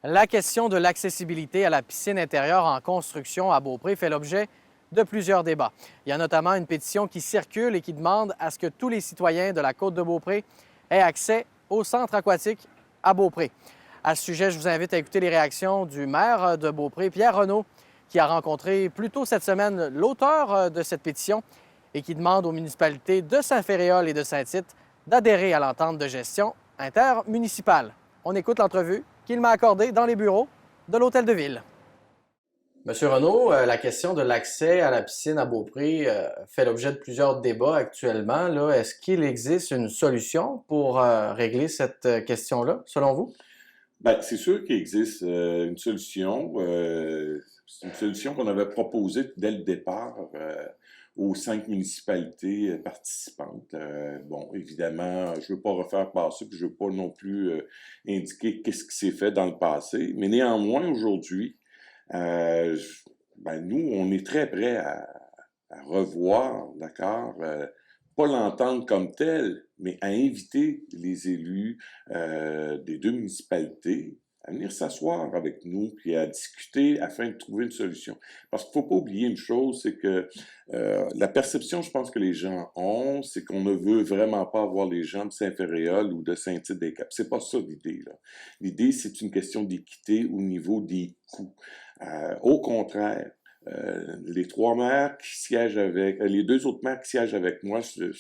La question de l'accessibilité à la piscine intérieure en construction à Beaupré fait l'objet de plusieurs débats. Il y a notamment une pétition qui circule et qui demande à ce que tous les citoyens de la côte de Beaupré aient accès au centre aquatique à Beaupré. À ce sujet, je vous invite à écouter les réactions du maire de Beaupré, Pierre Renaud, qui a rencontré plus tôt cette semaine l'auteur de cette pétition et qui demande aux municipalités de Saint-Féréol et de Saint-Tite d'adhérer à l'entente de gestion intermunicipale. On écoute l'entrevue qu'il m'a accordée dans les bureaux de l'Hôtel de Ville. Monsieur Renaud, la question de l'accès à la piscine à Beaupré fait l'objet de plusieurs débats actuellement. Là. Est-ce qu'il existe une solution pour régler cette question-là, selon vous? Bien, c'est sûr qu'il existe une solution. C'est une solution qu'on avait proposée dès le départ aux 5 municipalités participantes. Bon, évidemment, je ne veux pas refaire passer, puis je ne veux pas non plus indiquer qu'est-ce qui s'est fait dans le passé. Mais néanmoins, aujourd'hui, nous, on est très prêts à revoir, d'accord, pas l'entendre comme tel, mais à inviter les élus des 2 municipalités à venir s'asseoir avec nous puis à discuter afin de trouver une solution. Parce qu'il ne faut pas oublier une chose, c'est que la perception, je pense que les gens ont, c'est qu'on ne veut vraiment pas avoir les gens de Saint-Féréol ou de Saint-Tite-des-Caps. C'est pas ça l'idée, là. L'idée, c'est une question d'équité au niveau des coûts. Au contraire, les 3 maires qui siègent avec, les 2 autres maires qui siègent avec moi sur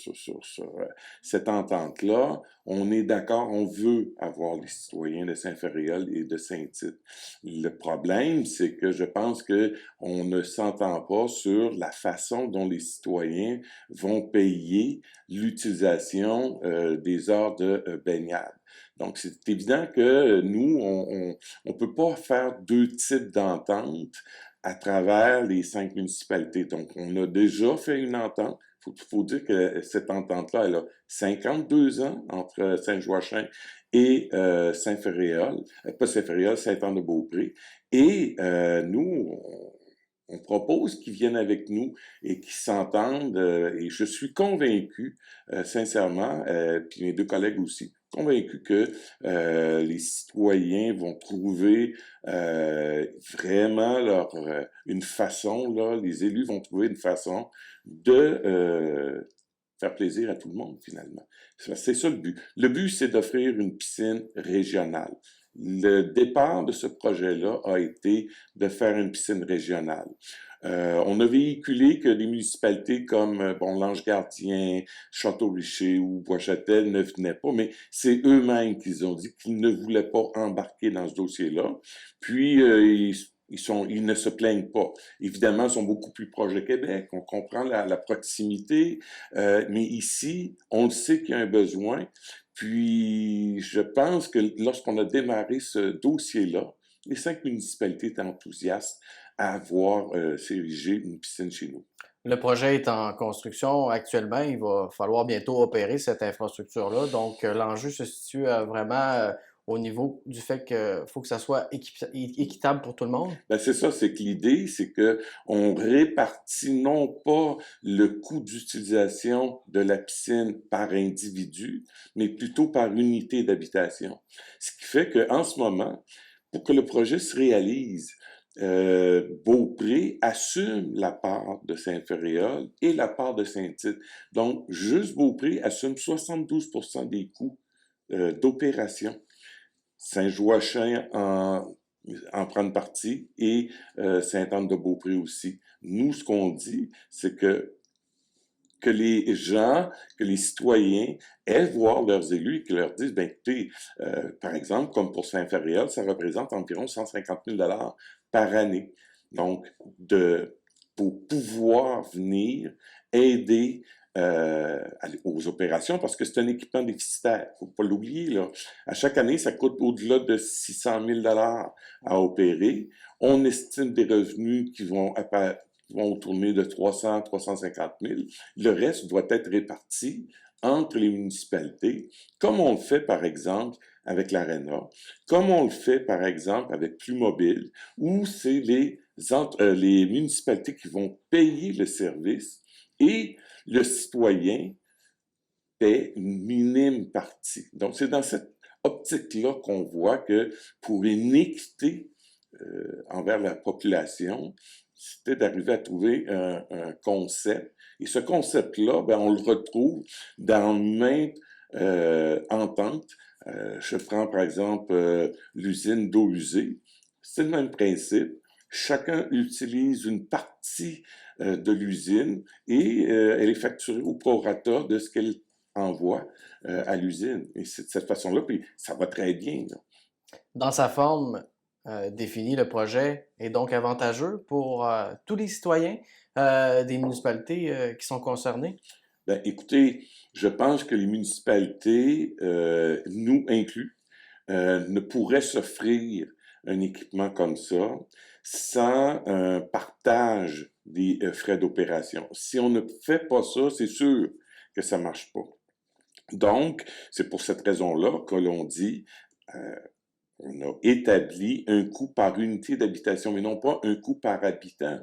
cette entente-là, on est d'accord, on veut avoir les citoyens de Saint-Féréol et de Saint-Tite. Le problème, c'est que je pense que on ne s'entend pas sur la façon dont les citoyens vont payer l'utilisation des heures de baignade. Donc, c'est évident que nous, on peut pas faire 2 types d'ententes à travers les 5 municipalités. Donc, on a déjà fait une entente. Il faut dire que cette entente-là, elle a 52 ans entre Saint-Joachim et Saint-Féréol, pas Saint-Féréol, Saint-Anne-de-Beaupré. Et nous, on propose qu'ils viennent avec nous et qu'ils s'entendent. Et je suis convaincu, sincèrement, puis mes 2 collègues aussi, convaincu que les citoyens vont trouver vraiment une façon, là, les élus vont trouver une façon de faire plaisir à tout le monde, finalement. C'est ça le but. Le but, c'est d'offrir une piscine régionale. Le départ de ce projet-là a été de faire une piscine régionale. On a véhiculé que des municipalités comme l'Ange Gardien, Château-Richer ou Bois-Châtel ne venaient pas, mais c'est eux-mêmes qu'ils ont dit qu'ils ne voulaient pas embarquer dans ce dossier-là. Puis, ils ne se plaignent pas. Évidemment, ils sont beaucoup plus proches de Québec. On comprend la proximité. Mais ici, on le sait qu'il y a un besoin. Puis, je pense que lorsqu'on a démarré ce dossier-là, les 5 municipalités étaient enthousiastes à avoir s'ériger une piscine chez nous. Le projet est en construction actuellement. Il va falloir bientôt opérer cette infrastructure-là. Donc, l'enjeu se situe vraiment au niveau du fait qu'il faut que ça soit équitable pour tout le monde. Ben c'est ça, c'est que l'idée, c'est que on répartit non pas le coût d'utilisation de la piscine par individu, mais plutôt par unité d'habitation. Ce qui fait qu'en ce moment, pour que le projet se réalise, Beaupré assume la part de Saint-Féréol et la part de Saint-Tite. Donc, juste Beaupré assume 72% des coûts d'opération. Saint-Joachim en prend une partie et Sainte-Anne-de-Beaupré aussi. Nous, ce qu'on dit, c'est que les gens, que les citoyens aillent voir leurs élus et qu'ils leur disent, ben écoutez, par exemple, comme pour Saint-Féréol, ça représente environ 150 000 $ par année. Donc, pour pouvoir venir aider aux opérations, parce que c'est un équipement déficitaire. Faut pas l'oublier, là. À chaque année, ça coûte au-delà de 600 000 $ à opérer. On estime des revenus qui vont tourner de 300 350 000. Le reste doit être réparti entre les municipalités, comme on le fait, par exemple, avec l'Arena, comme on le fait, par exemple, avec Plus Mobile, où c'est les municipalités qui vont payer le service et le citoyen paie une minime partie. Donc, c'est dans cette optique-là qu'on voit que pour une équité envers la population, c'était d'arriver à trouver un concept. Et ce concept-là, ben, on le retrouve dans maintes ententes. Je prends par exemple l'usine d'eau usée. C'est le même principe. Chacun utilise une partie de l'usine et elle est facturée au prorata de ce qu'elle envoie à l'usine. Et c'est de cette façon-là, puis ça va très bien, là. Dans sa forme définie, le projet est donc avantageux pour tous les citoyens des municipalités qui sont concernées. Ben, écoutez, je pense que les municipalités, nous inclus, ne pourraient s'offrir un équipement comme ça sans un partage des frais d'opération. Si on ne fait pas ça, c'est sûr que ça marche pas. Donc, c'est pour cette raison-là que l'on dit, euh, on a établi un coût par unité d'habitation, mais non pas un coût par habitant.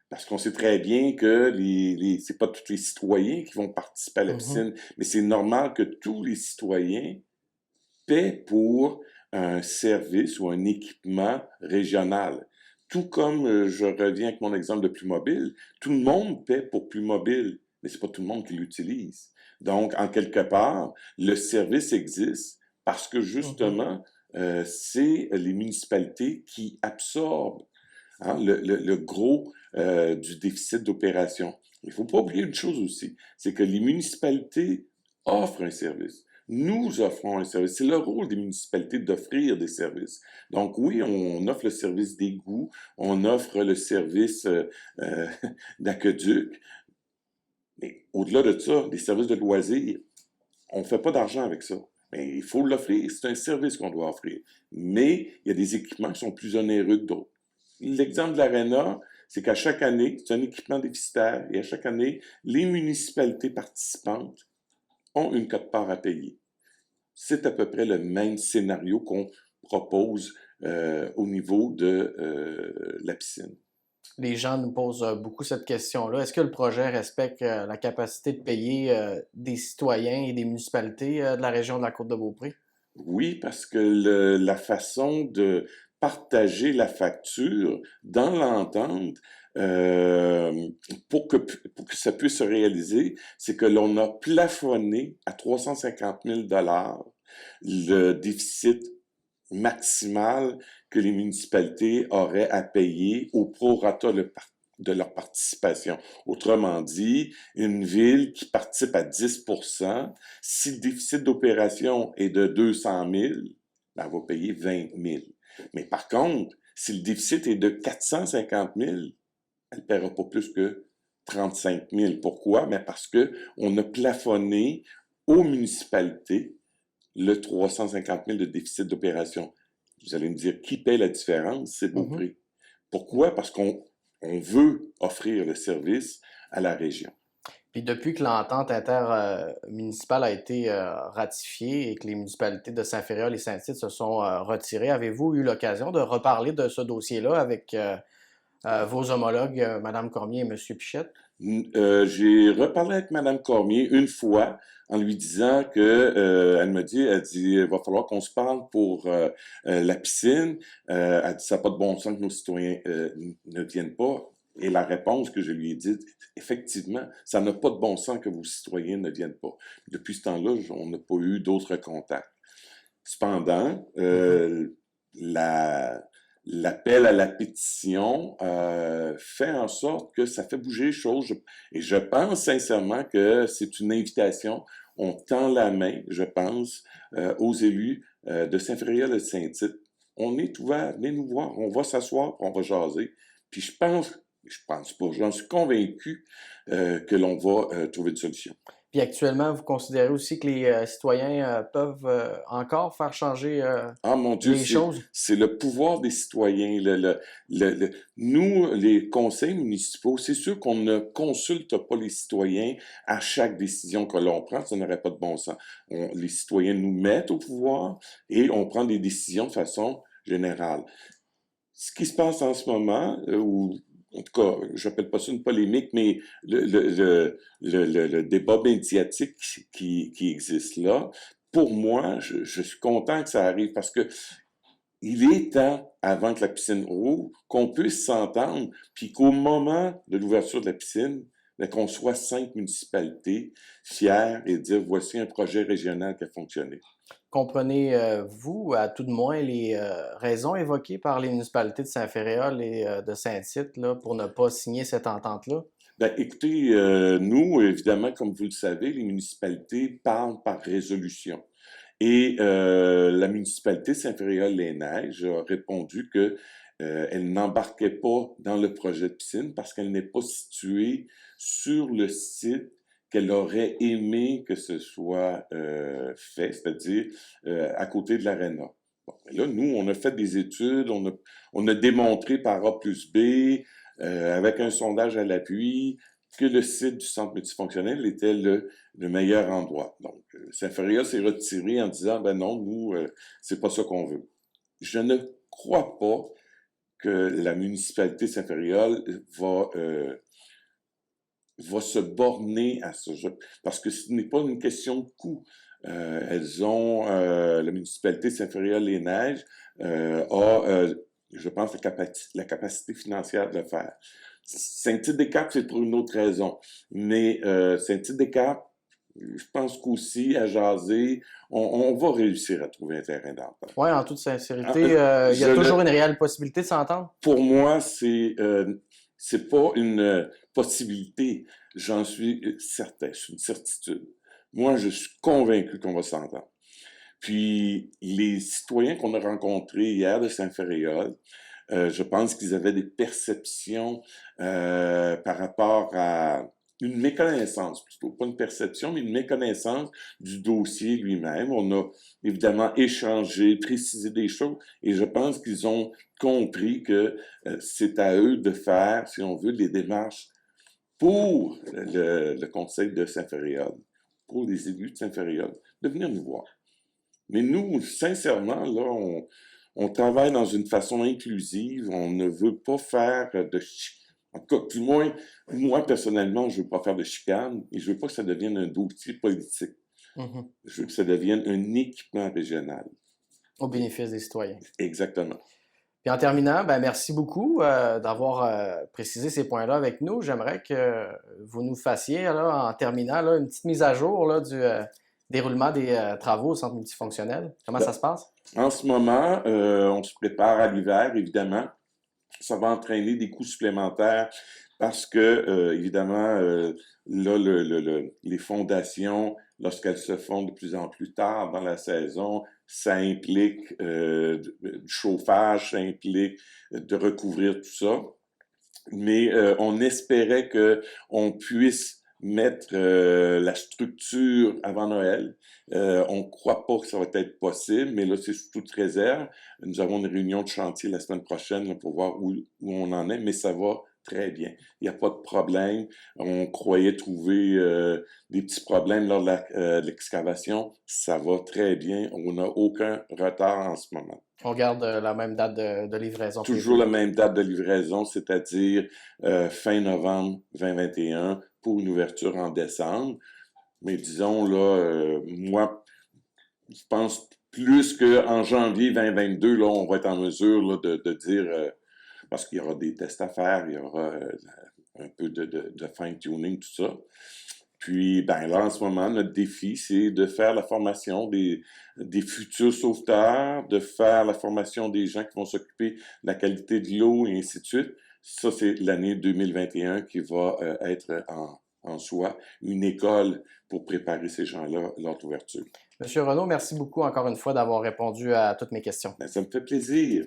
Parce qu'on sait très bien que c'est pas tous les citoyens qui vont participer à la Mhm. piscine, mais c'est normal que tous les citoyens paient pour un service ou un équipement régional. Tout comme je reviens avec mon exemple de Plus Mobile, tout le monde paie pour Plus Mobile, mais c'est pas tout le monde qui l'utilise. Donc, en quelque part, le service existe parce que Mhm. justement, c'est les municipalités qui absorbent le gros du déficit d'opération. Il ne faut pas oublier une chose aussi, c'est que les municipalités offrent un service. Nous offrons un service. C'est le rôle des municipalités d'offrir des services. Donc oui, on offre le service d'égout, on offre le service euh, d'aqueduc, mais au-delà de ça, des services de loisirs, on ne fait pas d'argent avec ça. Mais il faut l'offrir, c'est un service qu'on doit offrir. Mais il y a des équipements qui sont plus onéreux que d'autres. L'exemple de l'ARENA, c'est qu'à chaque année, c'est un équipement déficitaire, et à chaque année, les municipalités participantes ont une quote-part à payer. C'est à peu près le même scénario qu'on propose au niveau de la piscine. Les gens nous posent beaucoup cette question-là. Est-ce que le projet respecte la capacité de payer des citoyens et des municipalités de la région de la Côte-de-Beaupré? Oui, parce que la façon de partager la facture dans l'entente, euh, pour que ça puisse se réaliser, c'est que l'on a plafonné à 350 000 le déficit maximal que les municipalités auraient à payer au prorata de leur participation. Autrement dit, une ville qui participe à 10 si le déficit d'opération est de 200 000, ben, elle va payer 20 000. Mais par contre, si le déficit est de 450 000, elle ne paiera pas plus que 35 000. Pourquoi? Ben parce qu'on a plafonné aux municipalités le 350 000 de déficit d'opération. Vous allez me dire, qui paie la différence? C'est Mhm. Beaupré. Pourquoi? Parce qu'on veut offrir le service à la région. Puis depuis que l'entente intermunicipale a été ratifiée et que les municipalités de Saint-Féréol et Saint-Tite se sont retirées, avez-vous eu l'occasion de reparler de ce dossier-là avec vos homologues, Mme Cormier et M. Pichette? J'ai reparlé avec Mme Cormier une fois en lui disant que elle dit, il va falloir qu'on se parle pour la piscine. Elle dit, ça n'a pas de bon sens que nos citoyens ne viennent pas. Et la réponse que je lui ai dite, effectivement, ça n'a pas de bon sens que vos citoyens ne viennent pas. Depuis ce temps-là, on n'a pas eu d'autres contacts. Cependant, Mhm. l'appel à la pétition fait en sorte que ça fait bouger les choses. Et je pense sincèrement que c'est une invitation. On tend la main, je pense, aux élus de Saint-Fréhel et de Saint-Tite. On est ouvert, venez nous voir, on va s'asseoir, on va jaser. Puis je pense pas, j'en suis convaincu que l'on va trouver une solution. Puis actuellement, vous considérez aussi que les citoyens peuvent encore faire changer Ah mon Dieu, les choses? c'est le pouvoir des citoyens. Nous, les conseils municipaux, c'est sûr qu'on ne consulte pas les citoyens à chaque décision que l'on prend, ça n'aurait pas de bon sens. Les citoyens nous mettent au pouvoir et on prend des décisions de façon générale. Ce qui se passe en ce moment, ou en tout cas, je n'appelle pas ça une polémique, mais le débat médiatique qui existe là, pour moi, je suis content que ça arrive parce que il est temps, avant que la piscine rouvre, qu'on puisse s'entendre, puis qu'au moment de l'ouverture de la piscine, ben, qu'on soit 5 municipalités fières et dire voici un projet régional qui a fonctionné. Comprenez-vous, à tout de moins, les raisons évoquées par les municipalités de Saint-Féréol et de Saint-Tite là, pour ne pas signer cette entente-là? Ben, écoutez, nous, évidemment, comme vous le savez, les municipalités parlent par résolution. Et la municipalité Saint-Féréol-les-Neiges a répondu que elle n'embarquait pas dans le projet de piscine parce qu'elle n'est pas située sur le site qu'elle aurait aimé que ce soit fait, c'est-à-dire à côté de l'aréna. Bon, mais là, nous, on a fait des études, on a démontré par A plus B, avec un sondage à l'appui, que le site du centre multifonctionnel était le meilleur endroit. Donc, Saint-Féréol s'est retiré en disant, ben non, nous, c'est pas ça qu'on veut. Je ne crois pas que la municipalité de Saint-Féréol va se borner à ce jeu, parce que ce n'est pas une question de coût. La municipalité de Saint-Féréol-les-Neiges a, je pense, la capacité financière de le faire. Saint-Tite-des-Caps, c'est pour une autre raison. Mais Saint-Tite-des-Caps, je pense qu'aussi, à jaser, on va réussir à trouver un terrain d'entente. Oui, en toute sincérité, il y a toujours une réelle possibilité de s'entendre? Pour moi, c'est pas une possibilité. J'en suis certain, c'est une certitude. Moi, je suis convaincu qu'on va s'entendre. Puis, les citoyens qu'on a rencontrés hier de Saint-Féréol, je pense qu'ils avaient des perceptions par rapport à une méconnaissance, plutôt, pas une perception, mais une méconnaissance du dossier lui-même. On a évidemment échangé, précisé des choses, et je pense qu'ils ont compris que c'est à eux de faire, si on veut, les démarches pour le Conseil de Saint-Féréol, pour les élus de Saint-Féréol, de venir nous voir. Mais nous, sincèrement, là, on travaille dans une façon inclusive. On ne veut pas faire de... En tout cas, du moins, moi, personnellement, je ne veux pas faire de chicane et je ne veux pas que ça devienne un dossier politique. Mhm. Je veux que ça devienne un équipement régional. Au bénéfice des citoyens. Exactement. Puis en terminant, ben merci beaucoup d'avoir précisé ces points-là avec nous. J'aimerais que vous nous fassiez, là, en terminant, là, une petite mise à jour là, du déroulement des travaux au centre multifonctionnel. Comment ça se passe? En ce moment, on se prépare à l'hiver, évidemment. Ça va entraîner des coûts supplémentaires parce que, évidemment, là, les fondations, lorsqu'elles se font de plus en plus tard dans la saison, ça implique du chauffage, ça implique de recouvrir tout ça. Mais on espérait qu'on puisse mettre la structure avant Noël. On ne croit pas que ça va être possible, mais là, c'est sous toute réserve. Nous avons une réunion de chantier la semaine prochaine là, pour voir où on en est, mais ça va très bien. Il n'y a pas de problème. On croyait trouver des petits problèmes lors de l'excavation. Ça va très bien. On n'a aucun retard en ce moment. On garde la même date de livraison. Toujours la même date de livraison, c'est-à-dire fin novembre 2021 pour une ouverture en décembre. Mais disons, là, moi, je pense plus qu'en janvier 2022, là, on va être en mesure là, de dire, parce qu'il y aura des tests à faire, il y aura un peu de fine-tuning, tout ça. Puis, ben là, en ce moment, notre défi, c'est de faire la formation des futurs sauveteurs, de faire la formation des gens qui vont s'occuper de la qualité de l'eau et ainsi de suite. Ça, c'est l'année 2021 qui va être en soi une école pour préparer ces gens-là à leur ouverture. Monsieur Renaud, merci beaucoup encore une fois d'avoir répondu à toutes mes questions. Ben, ça me fait plaisir.